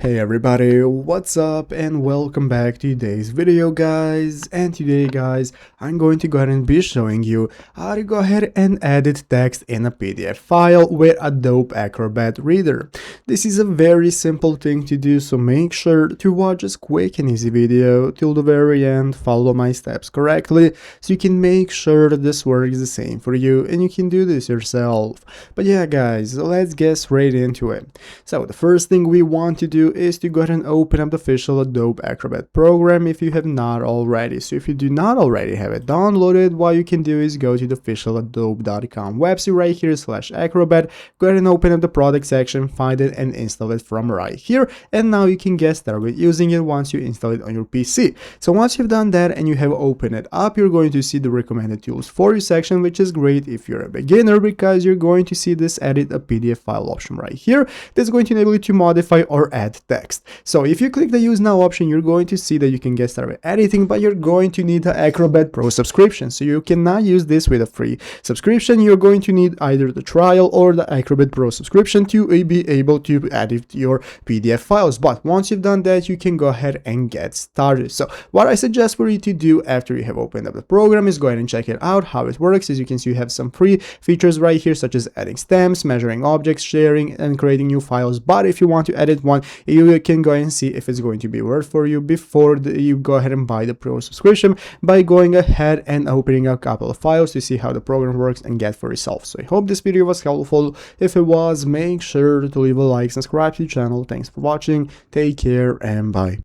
Hey everybody, what's up and welcome back to today's video guys. And today guys, I'm going to go ahead and be showing you how to go ahead and edit text in a PDF file with Adobe Acrobat Reader. This is a very simple thing to do, so make sure to watch this quick and easy video till the very end, follow my steps correctly so you can make sure that this works the same for you and you can do this yourself. But yeah guys, let's get straight into it. So the first thing we want to do is to go ahead and open up the official Adobe Acrobat program if you have not already. So if you do not already have it downloaded, what you can do is go to the official adobe.com website right here /acrobat, go ahead and open up the product section, find it and install it from right here, and now you can get started with using it once you install it on your PC. So once you've done that and you have opened it up, you're going to see the recommended tools for you section, which is great if you're a beginner because you're going to see this edit a PDF file option right here that's going to enable you to modify or add text. So if you click the use now option, you're going to see that you can get started with editing, but you're going to need the Acrobat Pro subscription. So you cannot use this with a free subscription. You're going to need either the trial or the Acrobat Pro subscription to be able to edit your PDF files. But once you've done that, you can go ahead and get started. So what I suggest for you to do after you have opened up the program is go ahead and check it out, how it works. As you can see, you have some free features right here, such as adding stamps, measuring objects, sharing, and creating new files. But if you want to edit one, you can go and see if it's going to be worth for you before you go ahead and buy the Pro subscription by going ahead and opening a couple of files to see how the program works and get for yourself. So I hope this video was helpful. If it was, make sure to leave a like, subscribe to the channel. Thanks for watching, take care, and bye.